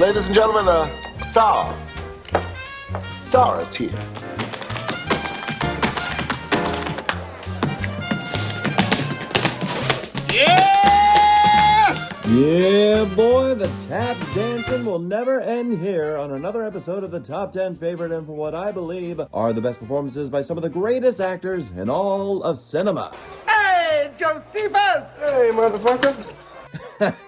Ladies and gentlemen, the star is here. Yes! Yeah, boy, the tap dancing will never end here on another episode of the Top 10 Favorite and for what I believe are the best performances by some of the greatest actors in all of cinema. Hey, Josephus! Hey, motherfucker.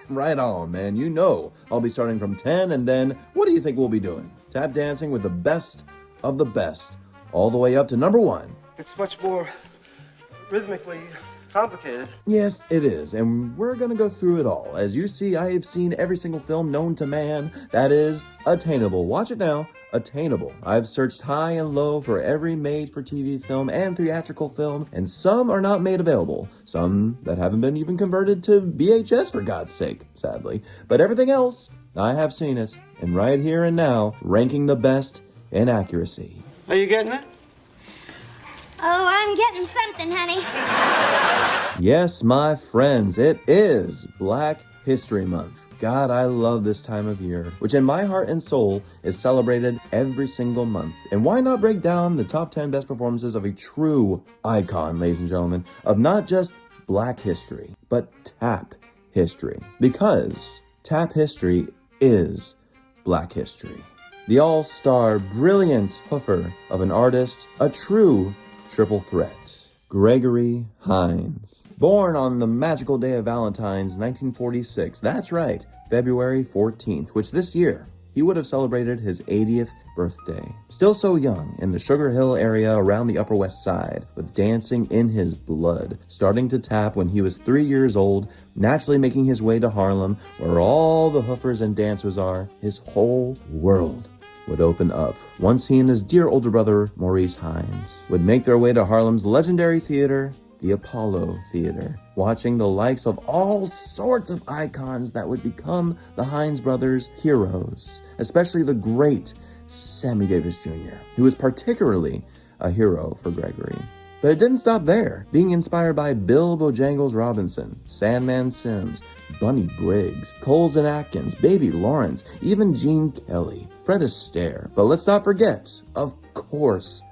Right on, man. You know I'll be starting from 10, and then what do you think we'll be doing? Tap dancing with the best of the best, all the way up to number 1. It's much more rhythmically complicated. Yes, it is, and we're gonna go through it all. As you see, I have seen every single film known to man that is attainable. Watch it now. Attainable. I've searched high and low for every made-for-TV film and theatrical film, and some are not made available. Some that haven't been even converted to VHS, for God's sake, sadly. But everything else, I have seen it, and right here and now, ranking the best in accuracy. Are you getting it? Oh, I'm getting something, honey. Yes, my friends, it is Black History Month. God, I love this time of year, which in my heart and soul is celebrated every single month. And why not break down the top 10 best performances of a true icon, ladies and gentlemen, of not just Black history, but tap history. Because tap history is Black history. The all-star, brilliant hoofer of an artist, a true triple threat. Gregory Hines. Born on the magical day of Valentine's, 1946. That's right, February 14th, which this year, he would have celebrated his 80th birthday. Still so young, in the Sugar Hill area around the Upper West Side, with dancing in his blood, starting to tap when he was 3 years old, naturally making his way to Harlem, where all the hoofers and dancers are, his whole world would open up once he and his dear older brother, Maurice Hines, would make their way to Harlem's legendary theater, the Apollo Theater, watching the likes of all sorts of icons that would become the Hines brothers' heroes, especially the great Sammy Davis Jr., who was particularly a hero for Gregory. But it didn't stop there, being inspired by Bill Bojangles Robinson, Sandman Sims, Bunny Briggs, Coles and Atkins, Baby Lawrence, even Gene Kelly, Fred Astaire. But let's not forget, of course,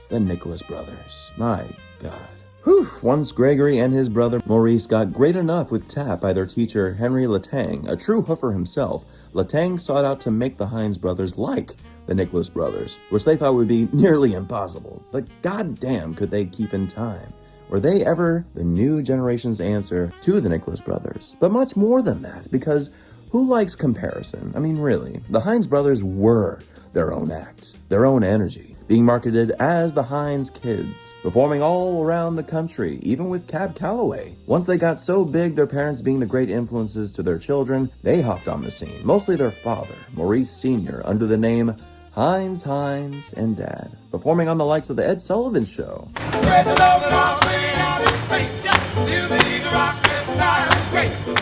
the Nicholas brothers. My God. Whew. Once Gregory and his brother Maurice got great enough with tap by their teacher Henry Latang, a true hoofer himself, Latang sought out to make the Hines brothers like the Nicholas brothers, which they thought would be nearly impossible. But goddamn could they keep in time. Were they ever the new generation's answer to the Nicholas brothers? But much more than that, because who likes comparison? I mean, really, the Hines brothers were their own act, their own energy, being marketed as the Hines Kids, performing all around the country, even with Cab Calloway. Once they got so big, their parents being the great influences to their children, they hopped on the scene, mostly their father, Maurice Sr., under the name Hines, and Dad, performing on the likes of the Ed Sullivan Show.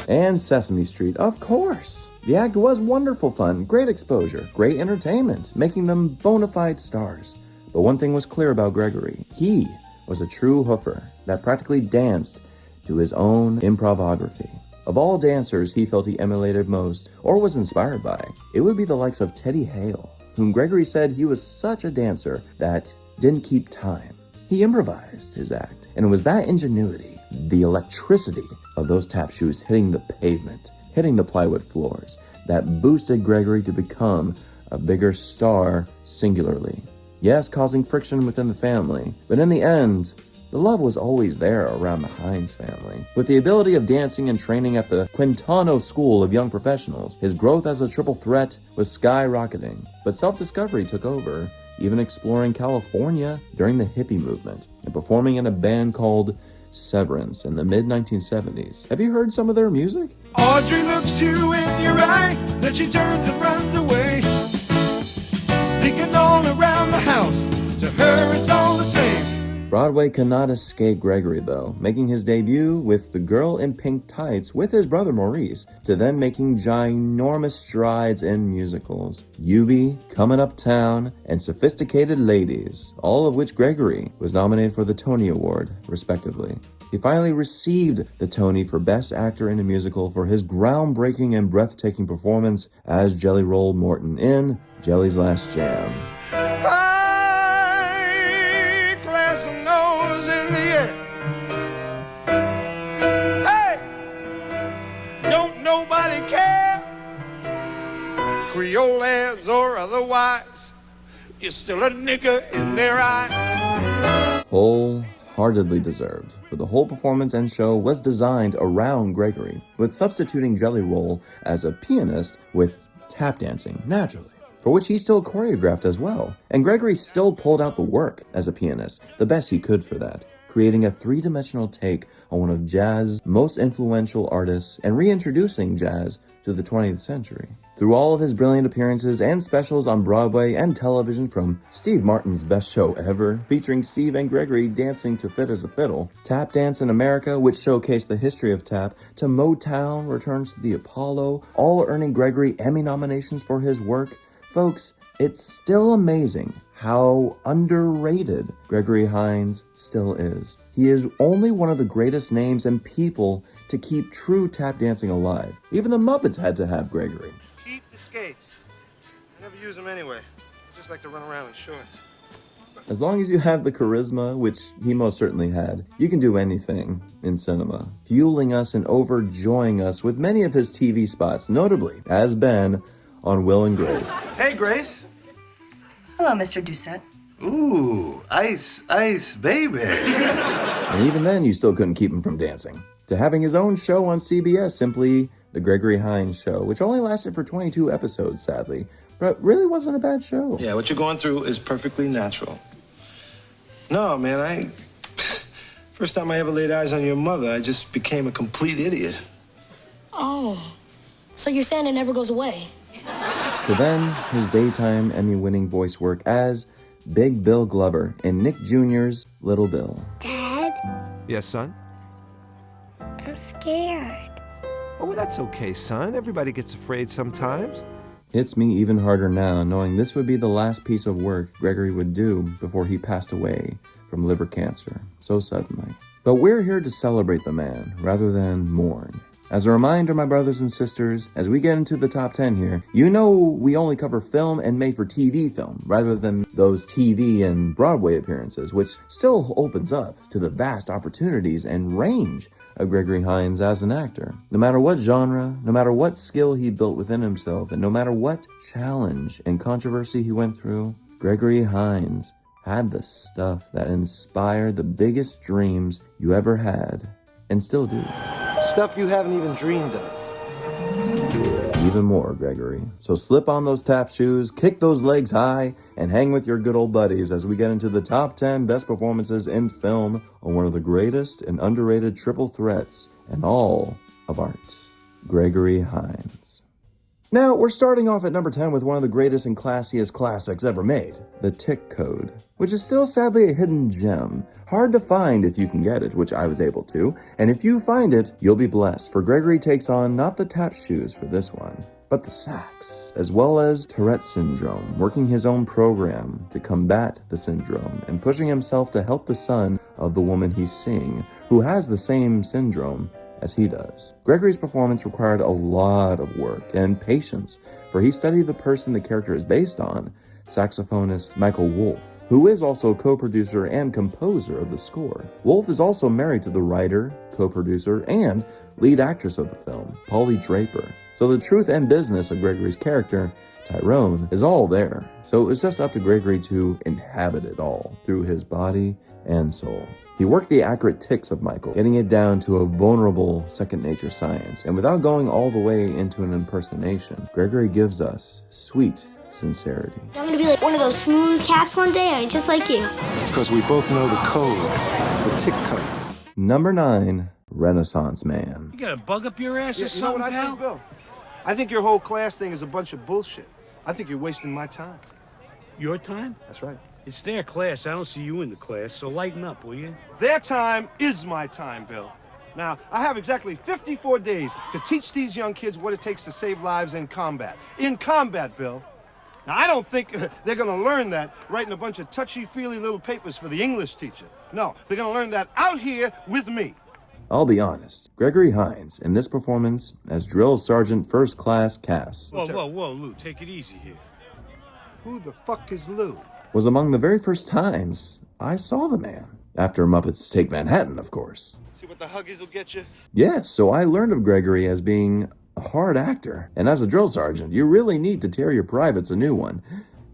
And Sesame Street, of course. The act was wonderful fun, great exposure, great entertainment, making them bona fide stars. But one thing was clear about Gregory. He was a true hoofer that practically danced to his own improvography. Of all dancers he felt he emulated most, or was inspired by, it would be the likes of Teddy Hale, whom Gregory said he was such a dancer that didn't keep time. He improvised his act, and it was that ingenuity, the electricity of those tap shoes hitting the pavement, hitting the plywood floors, that boosted Gregory to become a bigger star singularly. Yes, causing friction within the family, but in the end, the love was always there around the Hines family. With the ability of dancing and training at the Quintano School of Young Professionals, his growth as a triple threat was skyrocketing. But self-discovery took over, even exploring California during the hippie movement, and performing in a band called Severance in the mid-1970s. Have you heard some of their music? Audrey looks you in your eye, then she turns and runs away. Sneaking all around the house, to her it's all the same. Broadway could not escape Gregory, though, making his debut with The Girl in Pink Tights with his brother Maurice, to then making ginormous strides in musicals. Eubie, Coming Uptown, and Sophisticated Ladies, all of which Gregory was nominated for the Tony Award, respectively. He finally received the Tony for Best Actor in a Musical for his groundbreaking and breathtaking performance as Jelly Roll Morton in Jelly's Last Jam. High class and nose in the air. Hey! Don't nobody care. Creole as or otherwise, you're still a nigger in their eye. Wholeheartedly deserved, for the whole performance and show was designed around Gregory, with substituting Jelly Roll as a pianist with tap dancing naturally, for which he still choreographed as well. And Gregory still pulled out the work as a pianist, the best he could for that, creating a three-dimensional take on one of jazz's most influential artists and reintroducing jazz to the 20th century. Through all of his brilliant appearances and specials on Broadway and television, from Steve Martin's Best Show Ever, featuring Steve and Gregory dancing to Fit as a Fiddle, Tap Dance in America, which showcased the history of tap, to Motown, Returns to the Apollo, all earning Gregory Emmy nominations for his work. Folks, it's still amazing how underrated Gregory Hines still is. He is only one of the greatest names and people to keep true tap dancing alive. Even the Muppets had to have Gregory. Keep the skates. I never use them anyway. I just like to run around in shorts. As long as you have the charisma, which he most certainly had, you can do anything in cinema, fueling us and overjoying us with many of his TV spots, notably as Ben on Will and Grace. Hey, Grace. Hello, Mr. Doucette. Ooh, ice, ice, baby. And even then, you still couldn't keep him from dancing. To having his own show on CBS, simply The Gregory Hines Show, which only lasted for 22 episodes, sadly, but really wasn't a bad show. Yeah, what you're going through is perfectly natural. No, man, first time I ever laid eyes on your mother, I just became a complete idiot. Oh, so you're saying it never goes away? To then, his daytime Emmy-winning voice work as Big Bill Glover in Nick Jr.'s Little Bill. Dad, Yes, son? I'm scared. Oh, well, that's okay, son. Everybody gets afraid sometimes. Hits me even harder now, knowing this would be the last piece of work Gregory would do before he passed away from liver cancer so suddenly. But we're here to celebrate the man rather than mourn. As a reminder, my brothers and sisters, as we get into the top 10 here, you know we only cover film and made-for-TV film, rather than those TV and Broadway appearances, which still opens up to the vast opportunities and range of Gregory Hines as an actor. No matter what genre, no matter what skill he built within himself, and no matter what challenge and controversy he went through, Gregory Hines had the stuff that inspired the biggest dreams you ever had, and still do. Stuff you haven't even dreamed of. Even more, Gregory. So slip on those tap shoes, kick those legs high, and hang with your good old buddies as we get into the top 10 best performances in film on one of the greatest and underrated triple threats in all of art, Gregory Hines. Now, we're starting off at number 10 with one of the greatest and classiest classics ever made, The Tick Code, which is still sadly a hidden gem. Hard to find if you can get it, which I was able to, and if you find it, you'll be blessed, for Gregory takes on not the tap shoes for this one, but the sax, as well as Tourette syndrome, working his own program to combat the syndrome and pushing himself to help the son of the woman he's seeing, who has the same syndrome as he does. Gregory's performance required a lot of work and patience, for he studied the person the character is based on, saxophonist Michael Wolff, who is also co-producer and composer of the score. Wolff is also married to the writer, co-producer, and lead actress of the film, Polly Draper. So the truth and business of Gregory's character, Tyrone, is all there. So it was just up to Gregory to inhabit it all through his body and soul. He worked the accurate tics of Michael, getting it down to a vulnerable second-nature science. And without going all the way into an impersonation, Gregory gives us sweet sincerity. I'm gonna be like one of those smooth cats one day, just like you. It's because we both know the code, the tick code. Number 9, Renaissance Man. You got a bug up your ass or You know something, what I pal? think, Bill? I think your whole class thing is a bunch of bullshit. I think you're wasting my time. Your time? That's right. It's their class. I don't see you in the class, so lighten up, will you? Their time is my time, Bill. Now, I have exactly 54 days to teach these young kids what it takes to save lives in combat. In combat, Bill. Now, I don't think they're going to learn that writing a bunch of touchy-feely little papers for the English teacher. No, they're going to learn that out here with me. I'll be honest, Gregory Hines, in this performance as Drill Sergeant First Class Cass, Whoa, Lou, take it easy here. Who the fuck is Lou? was among the very first times I saw the man. After Muppets Take Manhattan, of course. See what the Huggies will get you? Yes, so I learned of Gregory as being a hard actor. And as a drill sergeant, you really need to tear your privates a new one.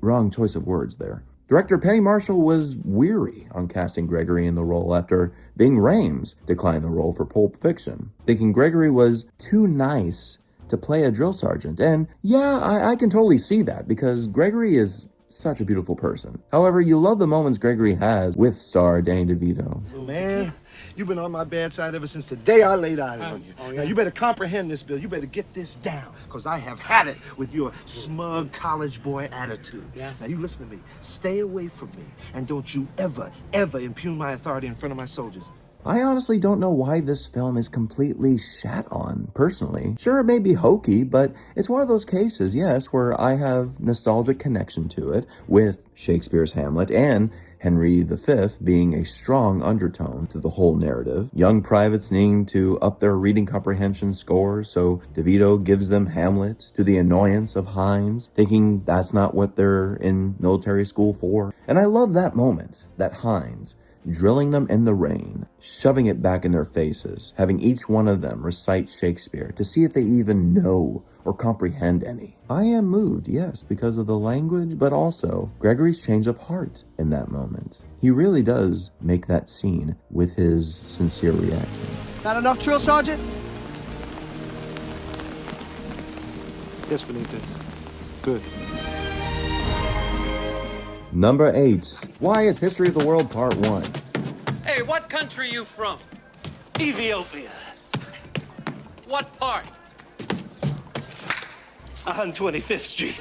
Wrong choice of words there. Director Penny Marshall was weary on casting Gregory in the role after Bing Rames declined the role for Pulp Fiction, thinking Gregory was too nice to play a drill sergeant. And yeah, I can totally see that because Gregory is such a beautiful person. However, you love the moments Gregory has with star Danny DeVito. Man, you've been on my bad side ever since the day I laid eyes on you. Now, you better comprehend this, Bill. You better get this down, because I have had it with your smug college boy attitude. Yeah. Now, you listen to me. Stay away from me, and don't you ever, ever impugn my authority in front of my soldiers. I honestly don't know why this film is completely shat on, personally. Sure, it may be hokey, but it's one of those cases, yes, where I have nostalgic connection to it, with Shakespeare's Hamlet and Henry V being a strong undertone to the whole narrative. Young privates needing to up their reading comprehension scores, so DeVito gives them Hamlet, to the annoyance of Hines, thinking that's not what they're in military school for. And I love that moment, that Hines drilling them in the rain, shoving it back in their faces, having each one of them recite Shakespeare to see if they even know or comprehend any. I am moved, yes, because of the language, but also Gregory's change of heart in that moment. He really does make that scene with his sincere reaction. Not enough, Drill Sergeant? Yes, Benito. Good. Number 8. Why is History of the World Part 1? Hey, what country you from? Ethiopia. What part? 125th Street.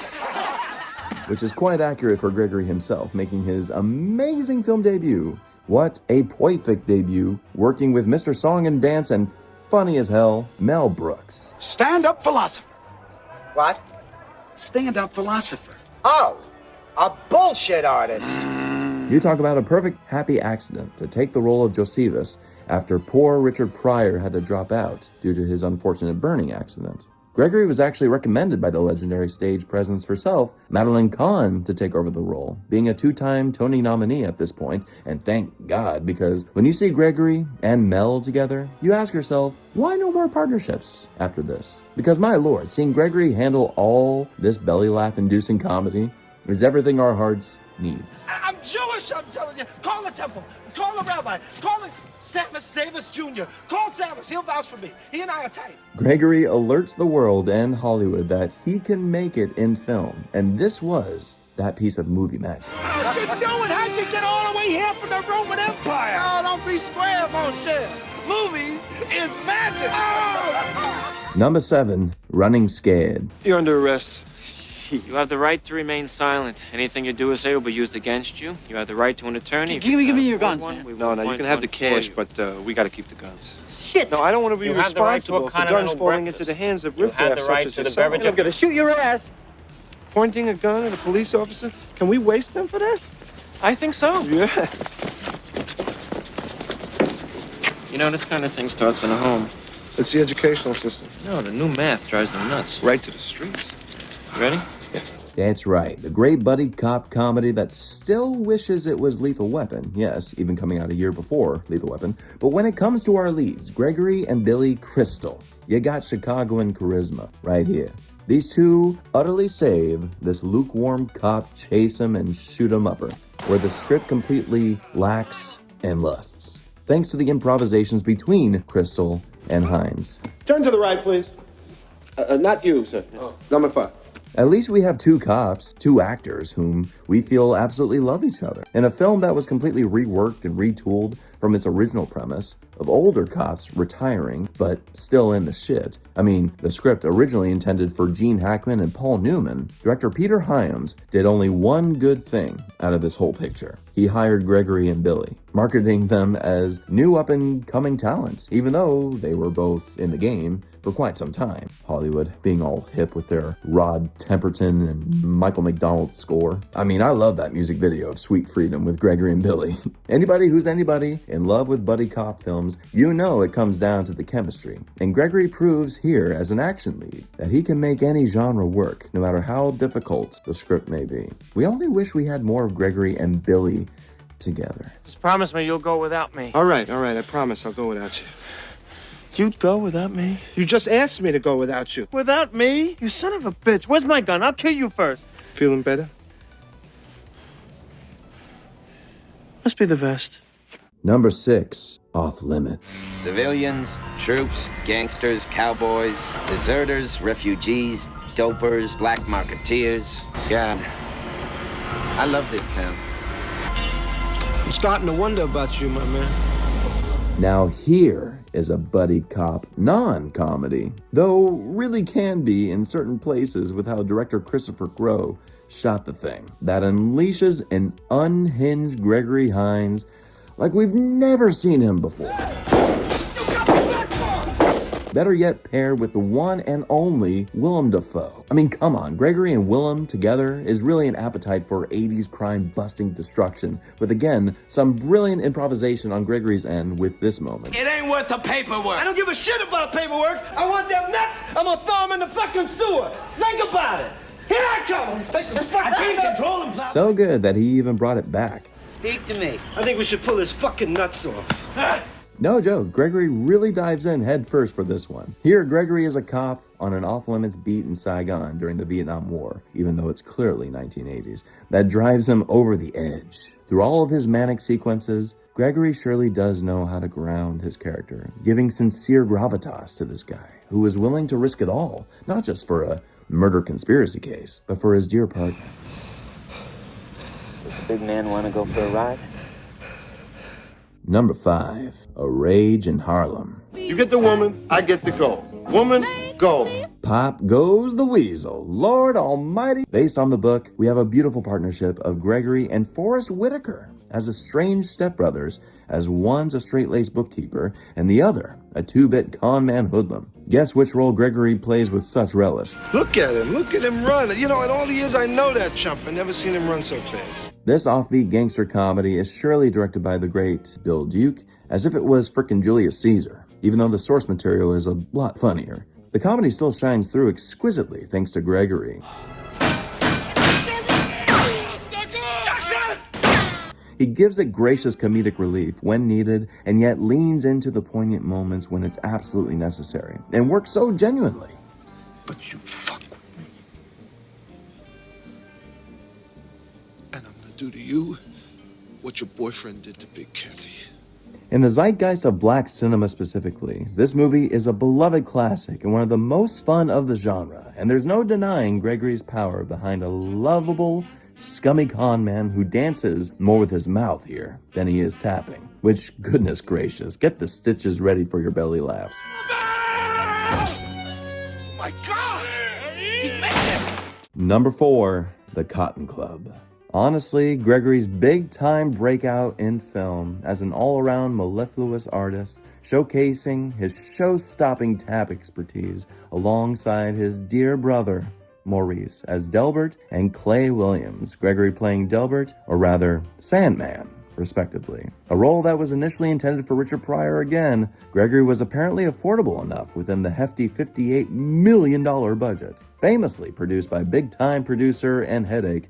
Which is quite accurate for Gregory himself, making his amazing film debut. What a perfect debut, working with Mr. Song and Dance and funny as hell, Mel Brooks. Stand-up philosopher. What? Stand-up philosopher. Oh, a bullshit artist. You talk about a perfect happy accident to take the role of Josephus after poor Richard Pryor had to drop out due to his unfortunate burning accident. Gregory was actually recommended by the legendary stage presence herself, Madeline Kahn, to take over the role, being a 2-time Tony nominee at this point, and thank God, because when you see Gregory and Mel together, you ask yourself, why no more partnerships after this? Because my lord, seeing Gregory handle all this belly laugh-inducing comedy is everything our hearts need. I'm Jewish, I'm telling you. Call the temple. Call the rabbi. Call the Samus Davis Jr. Call Samus. He'll vouch for me. He and I are tight. Gregory alerts the world and Hollywood that he can make it in film, and this was that piece of movie magic. How'd you do it? How'd you get all the way here from the Roman Empire? Oh, don't be square, Moshe. Movies is magic. Oh! Number 7, Running Scared. You're under arrest. You have the right to remain silent. Anything you do or say will be used against you. You have the right to an attorney. Give me your guns, man. No, you can have the cash, but we got to keep the guns. Shit! No, I don't want to be You have the right to a responsible for continental guns falling into breakfast. the hands of You have riffraff the such right as to the yourself. beverage I'm gonna shoot your ass. Pointing a gun at a police officer? Can we waste them for that? I think so. Yeah. You know, this kind of thing starts in a home. It's the educational system. No, the new math drives them nuts. Right to the streets. You ready? Yeah. That's right, the great buddy cop comedy that still wishes it was Lethal Weapon. Yes, even coming out a year before Lethal Weapon. But when it comes to our leads, Gregory and Billy Crystal, you got Chicagoan charisma right here. These two utterly save this lukewarm cop chase him and shoot him upper, where the script completely lacks and lusts. Thanks to the improvisations between Crystal and Hines. Turn to the right, please. Not you, sir. Number 5. At least we have 2 cops, 2 actors whom we feel absolutely love each other. In a film that was completely reworked and retooled from its original premise of older cops retiring, but still in the shit. I mean, the script originally intended for Gene Hackman and Paul Newman, director Peter Hyams did only one good thing out of this whole picture. He hired Gregory and Billy, marketing them as new up-and-coming talents, even though they were both in the game for quite some time. Hollywood being all hip with their Rod Temperton and Michael McDonald score. I mean, I love that music video of Sweet Freedom with Gregory and Billy. Anybody who's anybody in love with buddy cop films, you know it comes down to the chemistry. And Gregory proves here as an action lead that he can make any genre work, no matter how difficult the script may be. We only wish we had more of Gregory and Billy together. Just promise me you'll go without me. All right, I promise I'll go without you. You'd go without me? You just asked me to go without you. Without me? You son of a bitch. Where's my gun? I'll kill you first. Feeling better? Must be the vest. Number 6, Off Limits. Civilians, troops, gangsters, cowboys, deserters, refugees, dopers, black marketeers. God, I love this town. I'm starting to wonder about you, my man. Now here is a buddy cop non-comedy, though really can be in certain places with how director Christopher Crowe shot the thing, that unleashes an unhinged Gregory Hines like we've never seen him before. Better yet, paired with the one and only Willem Dafoe. I mean, come on, Gregory and Willem together is really an appetite for 80s crime-busting destruction, with again, some brilliant improvisation on Gregory's end with this moment. It ain't worth the paperwork. I don't give a shit about paperwork. I want them nuts. I'm gonna throw them in the fucking sewer. Think about it. Here I come. Take the fucking I can't control him. So good that he even brought it back. Speak to me. I think we should pull his fucking nuts off. No joke, Gregory really dives in head first for this one. Here, Gregory is a cop on an off-limits beat in Saigon during the Vietnam War, even though it's clearly 1980s. That drives him over the edge. Through all of his manic sequences, Gregory surely does know how to ground his character, giving sincere gravitas to this guy, who is willing to risk it all, not just for a murder conspiracy case, but for his dear partner. Does the big man want to go for a ride? Number 5, A Rage in Harlem. You get the woman, I get the gold. Woman, gold. Pop goes the weasel, Lord almighty. Based on the book, we have a beautiful partnership of Gregory and Forrest Whitaker as estranged stepbrothers, as one's a straight-laced bookkeeper and the other a two-bit con man hoodlum. Guess which role Gregory plays with such relish. Look at him run. You know, in all the years I know that chump, I never seen him run so fast. This offbeat gangster comedy is surely directed by the great Bill Duke, as if it was frickin' Julius Caesar, even though the source material is a lot funnier. The comedy still shines through exquisitely thanks to Gregory. He gives it gracious comedic relief when needed, and yet leans into the poignant moments when it's absolutely necessary, and works so genuinely. But you fuck with me. And I'm gonna do to you what your boyfriend did to Big Kathy. In the zeitgeist of black cinema specifically, this movie is a beloved classic and one of the most fun of the genre, and there's no denying Gregory's power behind a lovable, scummy con man who dances more with his mouth here than he is tapping. Which, goodness gracious, get the stitches ready for your belly laughs. My God! He made it! Number 4, The Cotton Club. Honestly, Gregory's big-time breakout in film as an all-around mellifluous artist, showcasing his show-stopping tap expertise alongside his dear brother, Maurice, as Delbert, and Clay Williams, Gregory playing Delbert, or rather, Sandman, respectively. A role that was initially intended for Richard Pryor again, Gregory was apparently affordable enough within the hefty $58 million budget, famously produced by big-time producer and headache,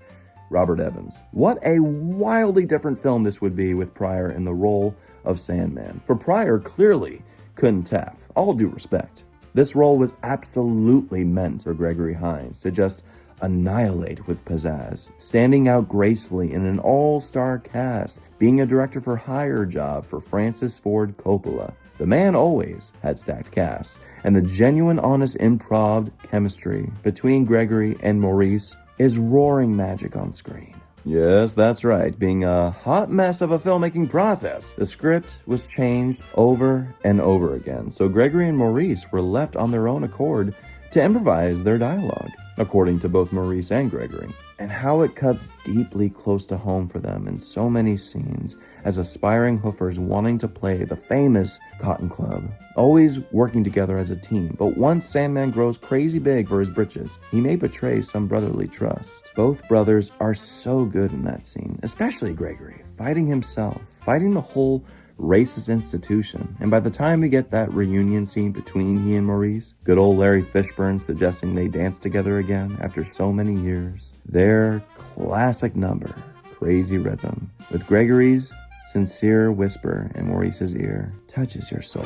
Robert Evans. What a wildly different film this would be with Pryor in the role of Sandman, for Pryor clearly couldn't tap, all due respect. This role was absolutely meant for Gregory Hines to just annihilate with pizzazz, standing out gracefully in an all-star cast, being a director for hire job for Francis Ford Coppola. The man always had stacked casts, and the genuine honest improv chemistry between Gregory and Maurice is roaring magic on screen. Yes, that's right. Being a hot mess of a filmmaking process, the script was changed over and over again, so Gregory and Maurice were left on their own accord to improvise their dialogue, according to both Maurice and Gregory. And how it cuts deeply close to home for them in so many scenes as aspiring hoofers wanting to play the famous Cotton Club, always working together as a team. But once Sandman grows crazy big for his britches, he may betray some brotherly trust. Both brothers are so good in that scene, especially Gregory, fighting himself, fighting the whole racist institution. And by the time we get that reunion scene between he and Maurice, good old Larry Fishburne suggesting they dance together again after so many years, their classic number, Crazy Rhythm, with Gregory's sincere whisper in Maurice's ear, touches your soul.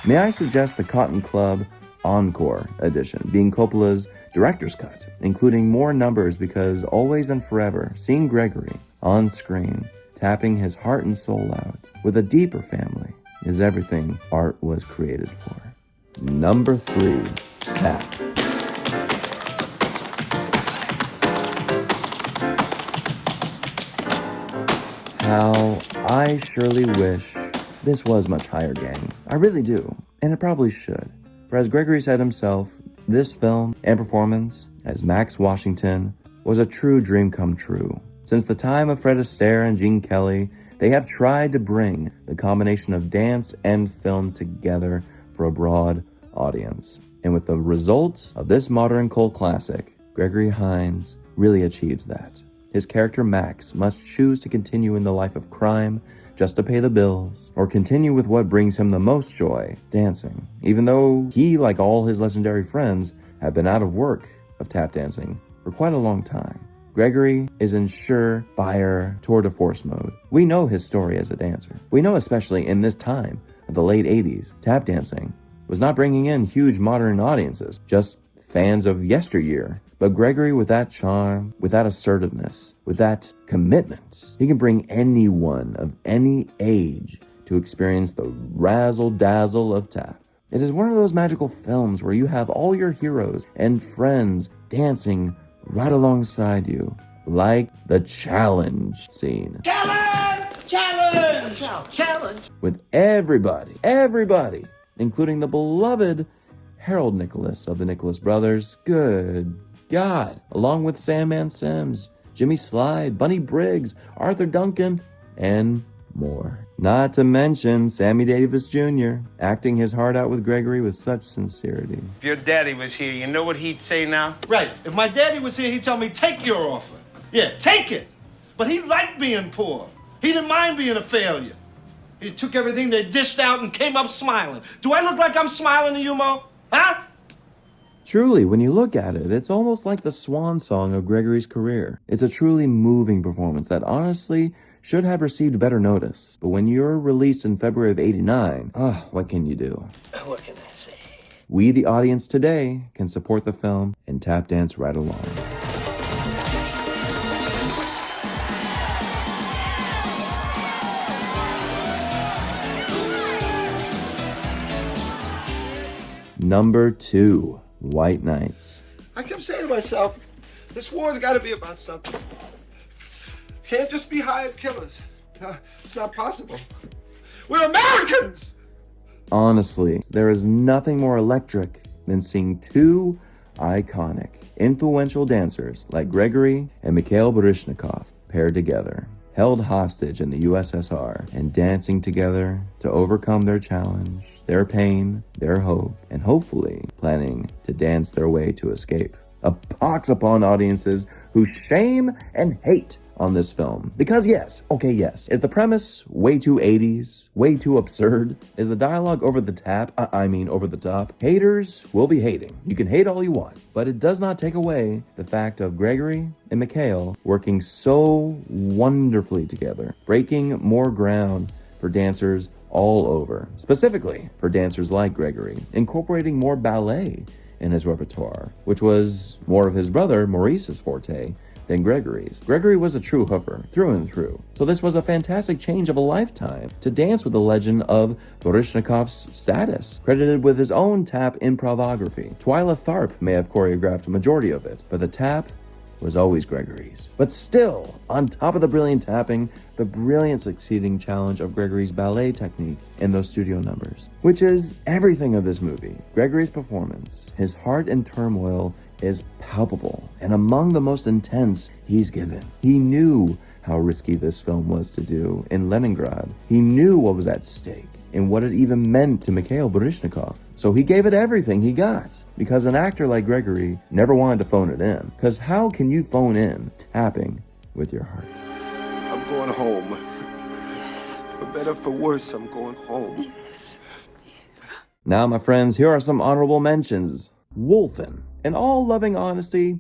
May I suggest the Cotton Club Encore edition, being Coppola's director's cut, including more numbers because always and forever, seeing Gregory on screen, tapping his heart and soul out with a deeper family is everything art was created for. Number 3, Tap. How I surely wish this was much higher, gang. I really do, and it probably should. For as Gregory said himself, this film and performance as Max Washington was a true dream come true. Since the time of Fred Astaire and Gene Kelly, they have tried to bring the combination of dance and film together for a broad audience. And with the results of this modern cult classic, Gregory Hines really achieves that. His character Max must choose to continue in the life of crime just to pay the bills, or continue with what brings him the most joy, dancing, even though he, like all his legendary friends, have been out of work of tap dancing for quite a long time. Gregory is in sure fire tour de force mode. We know his story as a dancer. We know especially in this time of the late 80s, tap dancing was not bringing in huge modern audiences, just fans of yesteryear. But Gregory, with that charm, with that assertiveness, with that commitment, he can bring anyone of any age to experience the razzle-dazzle of tap. It is one of those magical films where you have all your heroes and friends dancing right alongside you, like the challenge scene. Challenge! Challenge! Challenge! With everybody, including the beloved Harold Nicholas of the Nicholas Brothers, good God, along with Sandman Sims, Jimmy Slide, Bunny Briggs, Arthur Duncan, and more. Not to mention Sammy Davis Jr., acting his heart out with Gregory with such sincerity. If your daddy was here, you know what he'd say now? Right. If my daddy was here, he'd tell me, take your offer. Yeah, take it. But he liked being poor. He didn't mind being a failure. He took everything they dished out and came up smiling. Do I look like I'm smiling to you, Mo? Huh? Truly, when you look at it, it's almost like the swan song of Gregory's career. It's a truly moving performance that honestly should have received better notice. But when you're released in February of '89, what can you do? What can I say? We, the audience today, can support the film and tap dance right along. Number 2, White Nights. I kept saying to myself, this war's got to be about something. Can't just be hired killers. It's not possible. We're Americans! Honestly, there is nothing more electric than seeing two iconic, influential dancers like Gregory and Mikhail Baryshnikov paired together, held hostage in the USSR, and dancing together to overcome their challenge, their pain, their hope, and hopefully planning to dance their way to escape. A pox upon audiences who shame and hate on this film. Because yes, is the premise way too 80s, way too absurd? Is the dialogue over the top? Haters will be hating. You can hate all you want, but it does not take away the fact of Gregory and Mikhail working so wonderfully together, breaking more ground for dancers all over, specifically for dancers like Gregory, incorporating more ballet in his repertoire, which was more of his brother Maurice's forte, than Gregory's. Gregory was a true hoofer, through and through. So this was a fantastic change of a lifetime to dance with the legend of Baryshnikov's status, credited with his own tap improvography. Twyla Tharp may have choreographed a majority of it, but the tap was always Gregory's. But still, on top of the brilliant tapping, the brilliant succeeding challenge of Gregory's ballet technique in those studio numbers, which is everything of this movie. Gregory's performance, his heart in turmoil, is palpable and among the most intense he's given. He knew how risky this film was to do in Leningrad. He knew what was at stake and what it even meant to Mikhail Baryshnikov. So he gave it everything he got, because an actor like Gregory never wanted to phone it in. Because how can you phone in tapping with your heart? I'm going home. Yes. For better, for worse, I'm going home. Yes. Now, my friends, here are some honorable mentions. Wolfen. In all loving honesty,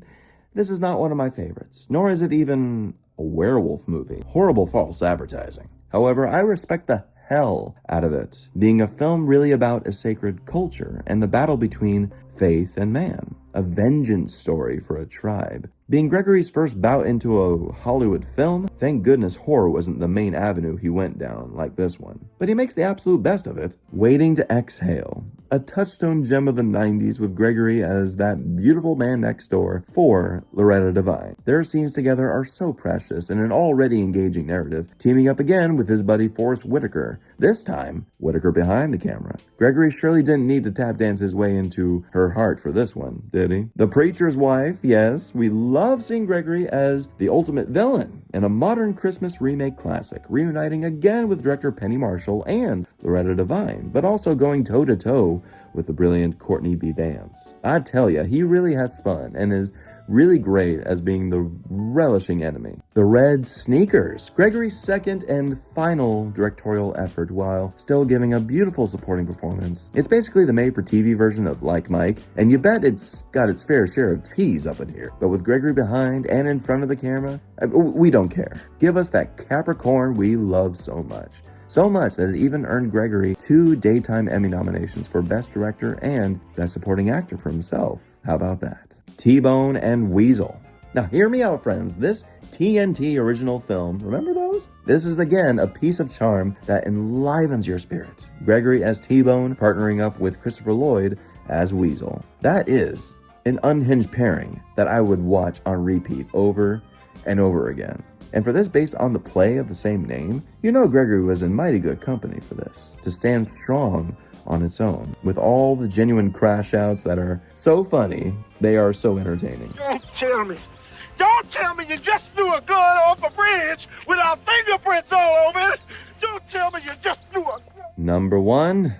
this is not one of my favorites, nor is it even a werewolf movie. Horrible false advertising. However, I respect the hell out of it, being a film really about a sacred culture and the battle between faith and man, a vengeance story for a tribe. Being Gregory's first bout into a Hollywood film, thank goodness horror wasn't the main avenue he went down like this one. But he makes the absolute best of it. Waiting to Exhale, a touchstone gem of the 90s with Gregory as that beautiful man next door for Loretta Devine. Their scenes together are so precious in an already engaging narrative, teaming up again with his buddy Forrest Whitaker. This time, Whitaker behind the camera. Gregory surely didn't need to tap dance his way into her heart for this one, did he? The Preacher's Wife, yes, we love seeing Gregory as the ultimate villain in a modern Christmas remake classic, reuniting again with director Penny Marshall and Loretta Devine, but also going toe-to-toe with the brilliant Courtney B. Vance. I tell ya, he really has fun and is really great as being the relishing enemy. The Red Sneakers, Gregory's second and final directorial effort while still giving a beautiful supporting performance. It's basically the made-for-TV version of Like Mike, and you bet it's got its fair share of cheese up in here. But with Gregory behind and in front of the camera, we don't care. Give us that Capricorn we love so much. So much that it even earned Gregory 2 Daytime Emmy nominations for Best Director and Best Supporting Actor for himself. How about that? T-Bone and Weasel. Now hear me out, friends. This TNT original film, remember those? This is again a piece of charm that enlivens your spirit. Gregory as T-Bone partnering up with Christopher Lloyd as Weasel. That is an unhinged pairing that I would watch on repeat over and over again. And for this, based on the play of the same name, you know Gregory was in mighty good company for this, to stand strong on its own, with all the genuine crash outs that are so funny, they are so entertaining. Don't tell me you just threw a gun off a bridge without fingerprints all over it. Don't tell me you just threw a gun. Number 1,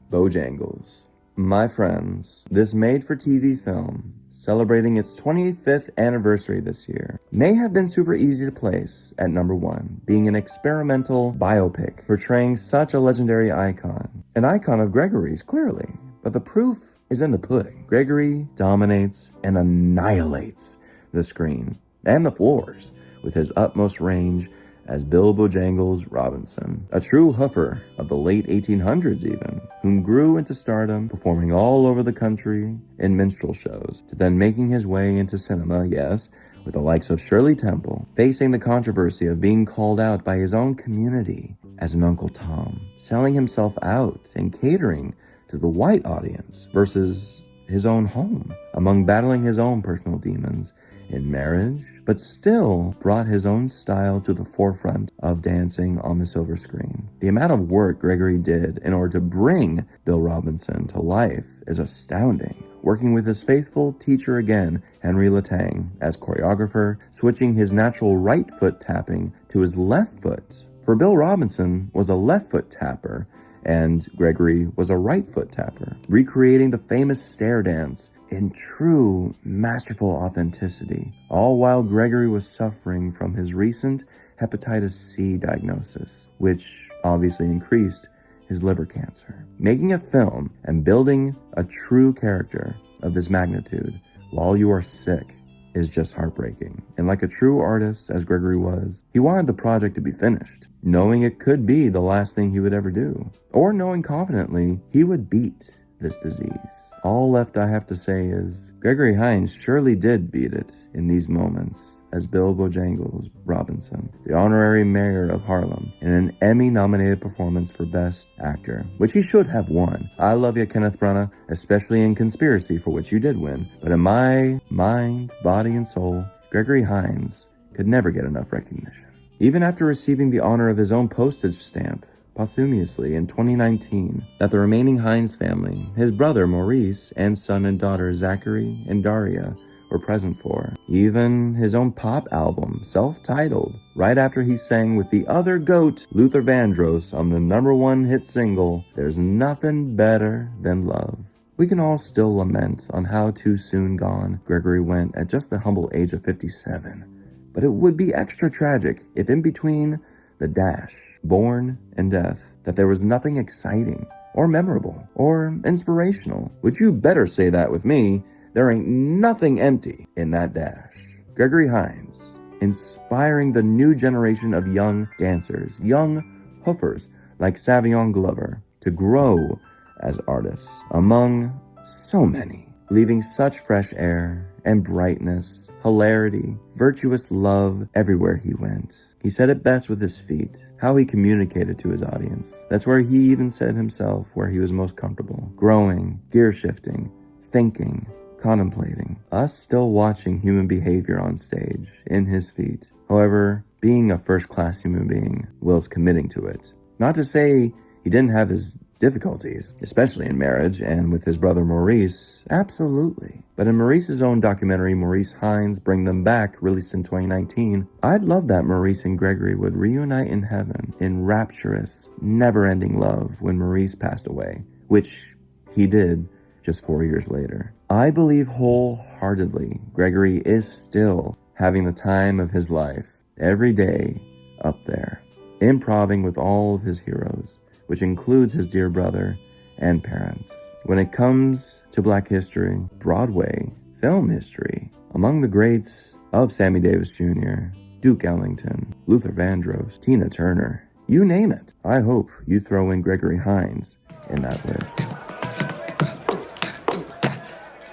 Bojangles. My friends, this made-for-TV film, celebrating its 25th anniversary this year, may have been super easy to place at number 1, being an experimental biopic portraying such a legendary icon. An icon of Gregory's, clearly, but the proof is in the pudding. Gregory dominates and annihilates the screen and the floors with his utmost range as Bill Bojangles Robinson, a true hoofer of the late 1800s even, whom grew into stardom, performing all over the country in minstrel shows, to then making his way into cinema, yes, with the likes of Shirley Temple, facing the controversy of being called out by his own community as an Uncle Tom, selling himself out and catering to the white audience versus his own home, among battling his own personal demons in marriage, but still brought his own style to the forefront of dancing on the silver screen. The amount of work Gregory did in order to bring Bill Robinson to life is astounding, working with his faithful teacher again, Henry Latang, as choreographer, switching his natural right foot tapping to his left foot. For Bill Robinson was a left foot tapper, and Gregory was a right foot tapper, recreating the famous stair dance in true masterful authenticity, all while Gregory was suffering from his recent hepatitis C diagnosis, which obviously increased his liver cancer. Making a film and building a true character of this magnitude while you are sick is just heartbreaking. And like a true artist, as Gregory was, he wanted the project to be finished, knowing it could be the last thing he would ever do, or knowing confidently he would beat this disease. All left I have to say is, Gregory Hines surely did beat it in these moments, as Bill Bojangles Robinson, the honorary mayor of Harlem, in an Emmy-nominated performance for Best Actor, which he should have won. I love you, Kenneth Branagh, especially in Conspiracy, for which you did win. But in my mind, body, and soul, Gregory Hines could never get enough recognition. Even after receiving the honor of his own postage stamp, posthumously in 2019, that the remaining Hines family, his brother Maurice, and son and daughter Zachary and Daria, were present for. Even his own pop album, self-titled, right after he sang with the other GOAT, Luther Vandross, on the #1 hit single, There's Nothing Better Than Love. We can all still lament on how too soon gone Gregory went at just the humble age of 57. But it would be extra tragic if in between the dash, born and death, that there was nothing exciting or memorable or inspirational. Would you better say that with me? There ain't nothing empty in that dash. Gregory Hines, inspiring the new generation of young dancers, young hoofers like Savion Glover, to grow as artists among so many, leaving such fresh air and brightness, hilarity, virtuous love everywhere he went. He said it best with his feet, how he communicated to his audience. That's where he even said himself where he was most comfortable. Growing, gear shifting, thinking, contemplating. Us still watching human behavior on stage, in his feet. However, being a first-class human being, Will's committing to it. Not to say he didn't have his difficulties, especially in marriage and with his brother Maurice, absolutely. But in Maurice's own documentary, Maurice Hines, Bring Them Back, released in 2019, I'd love that Maurice and Gregory would reunite in heaven in rapturous, never-ending love when Maurice passed away, which he did just 4 years later. I believe wholeheartedly Gregory is still having the time of his life, every day up there, improving with all of his heroes, which includes his dear brother and parents. When it comes to Black history, Broadway, film history, among the greats of Sammy Davis Jr., Duke Ellington, Luther Vandross, Tina Turner, you name it. I hope you throw in Gregory Hines in that list.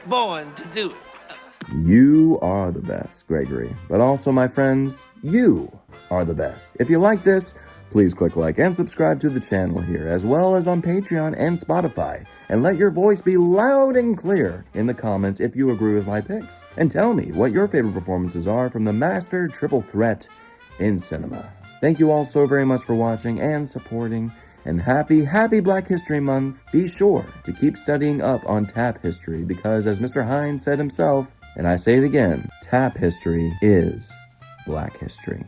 Born to do it. You are the best, Gregory. But also, my friends, you are the best. If you like this, please click like and subscribe to the channel here, as well as on Patreon and Spotify. And let your voice be loud and clear in the comments if you agree with my picks. And tell me what your favorite performances are from the master triple threat in cinema. Thank you all so very much for watching and supporting. And happy Black History Month. Be sure to keep studying up on tap history because, as Mr. Hines said himself, and I say it again, tap history is Black history.